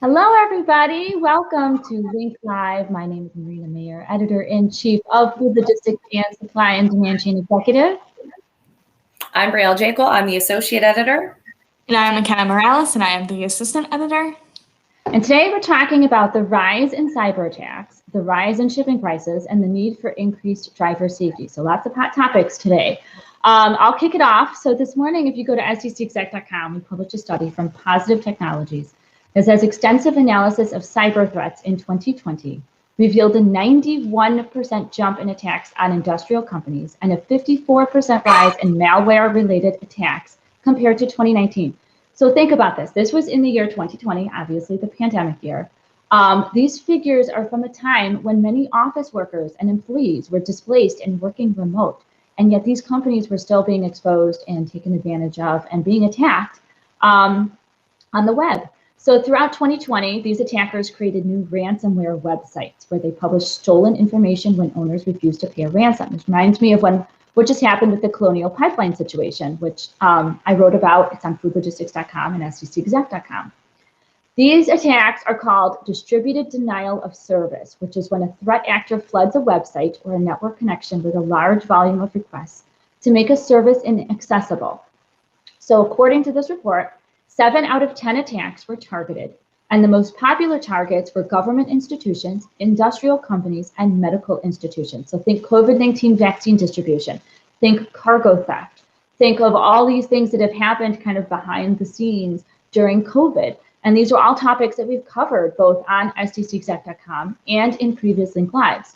Hello, everybody. Welcome to L.I.N.K Live. My name is Marina Mayer, Editor-in-Chief of Food Logistics and Supply and Demand Chain Executive. I'm Brielle and Mackenna. I'm the Associate Editor. And I'm Mackenna Morales, and I am the Assistant Editor. And today we're talking about the rise in cyber attacks, the rise in shipping prices, and the need for increased driver safety. So lots of hot topics today. I'll kick it off. So this morning, if you go to sdcexec.com, we published a study from Positive Technologies that says extensive analysis of cyber threats in 2020 revealed a 91% jump in attacks on industrial companies and a 54% rise in malware-related attacks compared to 2019. So think about this. This was in the year 2020, obviously the pandemic year. These figures are from a time when many office workers and employees were displaced and working remote. And yet these companies were still being exposed and taken advantage of and being attacked on the web. So throughout 2020, these attackers created new ransomware websites where they published stolen information when owners refused to pay a ransom. Which reminds me of what just happened with the Colonial Pipeline situation, which I wrote about. It's on foodlogistics.com and sdcexec.com. These attacks are called distributed denial of service, which is when a threat actor floods a website or a network connection with a large volume of requests to make a service inaccessible. So according to this report, 7 out of 10 attacks were targeted, and the most popular targets were government institutions, industrial companies, and medical institutions. So think COVID-19 vaccine distribution, think cargo theft, think of all these things that have happened kind of behind the scenes during COVID. And these are all topics that we've covered both on sdcexec.com and in previous L.I.N.K Lives.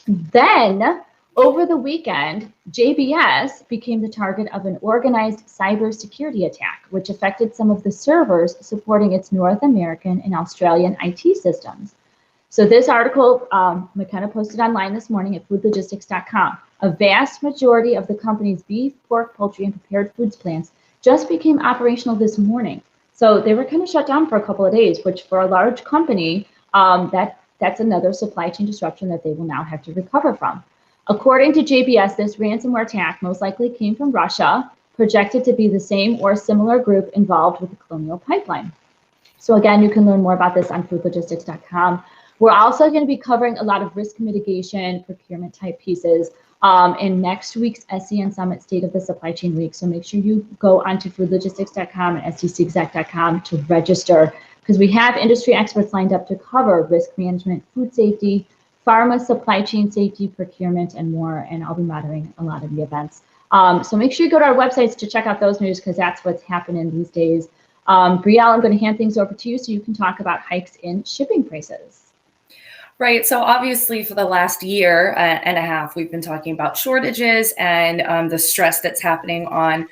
Then, over the weekend, JBS became the target of an organized cybersecurity attack, which affected some of the servers supporting its North American and Australian IT systems. So this article, Mackenna posted online this morning at foodlogistics.com. A vast majority of the company's beef, pork, poultry, and prepared foods plants just became operational this morning. So they were kind of shut down for a couple of days, which for a large company, that's another supply chain disruption that they will now have to recover from. According to JBS, this ransomware attack most likely came from Russia, projected to be the same or similar group involved with the Colonial Pipeline. So again, you can learn more about this on foodlogistics.com. We're also going to be covering a lot of risk mitigation, procurement type pieces in next week's SCN Summit State of the Supply Chain Week. So make sure you go onto foodlogistics.com and sdcexec.com to register, because we have industry experts lined up to cover risk management, food safety, pharma, supply chain safety, procurement, and more. And I'll be moderating a lot of the events. So make sure you go to our websites to check out those news, because that's what's happening these days. Brielle, I'm going to hand things over to you so you can talk about hikes in shipping prices. Right. So obviously for the last year and a half, we've been talking about shortages and the stress that's happening on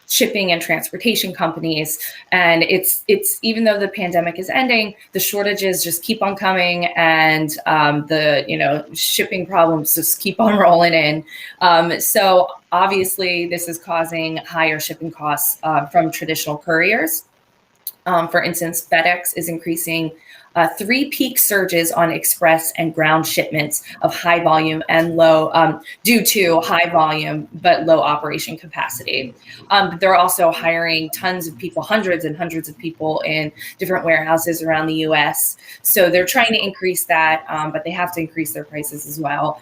shipping and transportation companies. And it's even though the pandemic is ending, the shortages just keep on coming, and the shipping problems just keep on rolling in. So obviously this is causing higher shipping costs from traditional couriers. For instance, FedEx is increasing 3 peak surges on express and ground shipments of high volume and low, due to high volume but low operation capacity. They're also hiring tons of people, hundreds and hundreds of people in different warehouses around the US. So they're trying to increase that, but they have to increase their prices as well.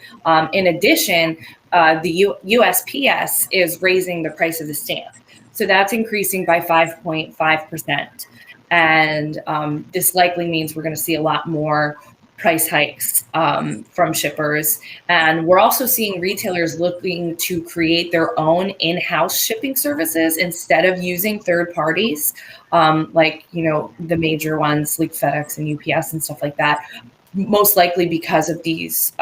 In addition, the USPS is raising the price of the stamp. So that's increasing by 5.5%. And this likely means we're going to see a lot more price hikes from shippers. And we're also seeing retailers looking to create their own in-house shipping services instead of using third parties, like, the major ones like FedEx and UPS and stuff like that, most likely because of these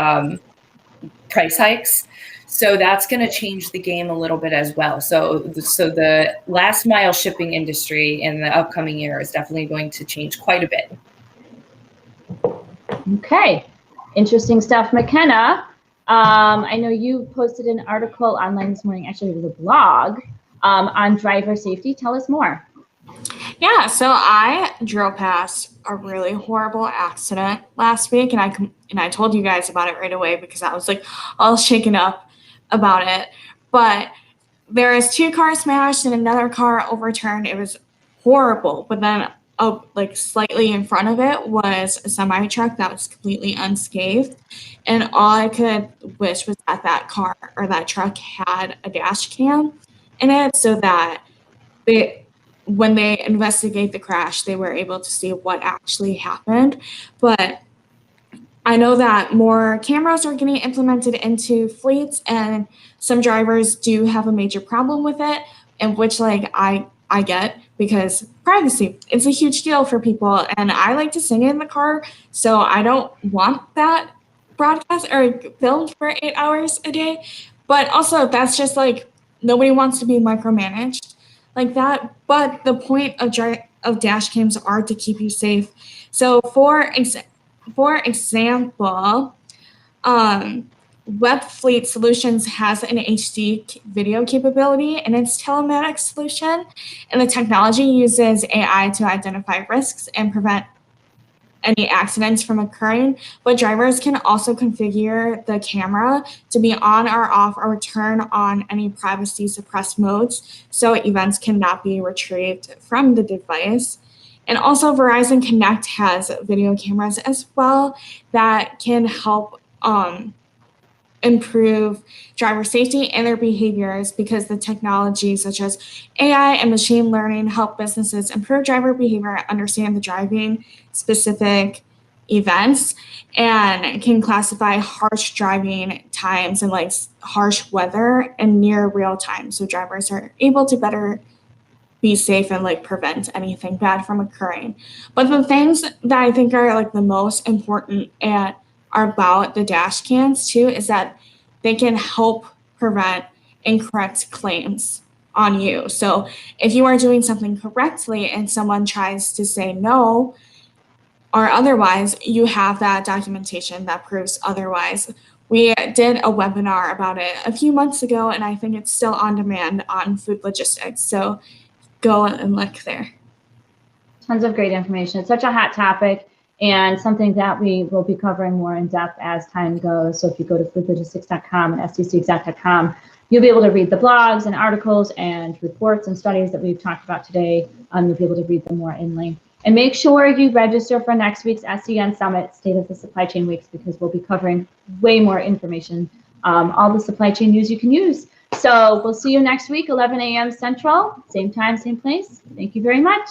price hikes. So that's going to change the game a little bit as well. So the last mile shipping industry in the upcoming year is definitely going to change quite a bit. Okay, interesting stuff. Mackenna, I know you posted an article online this morning, actually it was a blog, on driver safety. Tell us more. Yeah, so I drove past a really horrible accident last week, and I told you guys about it right away because I was like all shaken up about it. But there was 2 cars smashed and another car overturned. It was horrible. But then like slightly in front of it was a semi truck that was completely unscathed, and all I could wish was that that car or that truck had a dash cam in it, so that when they investigate the crash, they were able to see what actually happened. But I know that more cameras are getting implemented into fleets, and some drivers do have a major problem with it, and which like I get, because privacy is a huge deal for people, and I like to sing in the car, so I don't want that broadcast or filmed for 8 hours a day. But also that's just like, nobody wants to be micromanaged like that. But the point of dash cams are to keep you safe. So for example, Webfleet Solutions has an HD video capability in its telematics solution, and the technology uses AI to identify risks and prevent any accidents from occurring. But drivers can also configure the camera to be on or off, or turn on any privacy suppressed modes, so events cannot be retrieved from the device. And also Verizon Connect has video cameras as well that can help improve driver safety and their behaviors, because the technology such as AI and machine learning help businesses improve driver behavior, understand the driving specific events, and can classify harsh driving times and like harsh weather in near real time, so drivers are able to better be safe and like prevent anything bad from occurring. But the things that I think are like the most important and are about the dash cams too is that they can help prevent incorrect claims on you. So if you are doing something correctly and someone tries to say no or otherwise, you have that documentation that proves otherwise. We did a webinar about it a few months ago, and I think it's still on demand on food logistics. So go and look there. Tons of great information. It's such a hot topic, and something that we will be covering more in depth as time goes. So if you go to foodlogistics.com and stcexec.com, you'll be able to read the blogs and articles and reports and studies that we've talked about today. You'll be able to read them more in length. And make sure you register for next week's SCN Summit, State of the Supply Chain Weeks, because we'll be covering way more information, all the supply chain news you can use. So we'll see you next week, 11 a.m. Central, same time, same place. Thank you very much.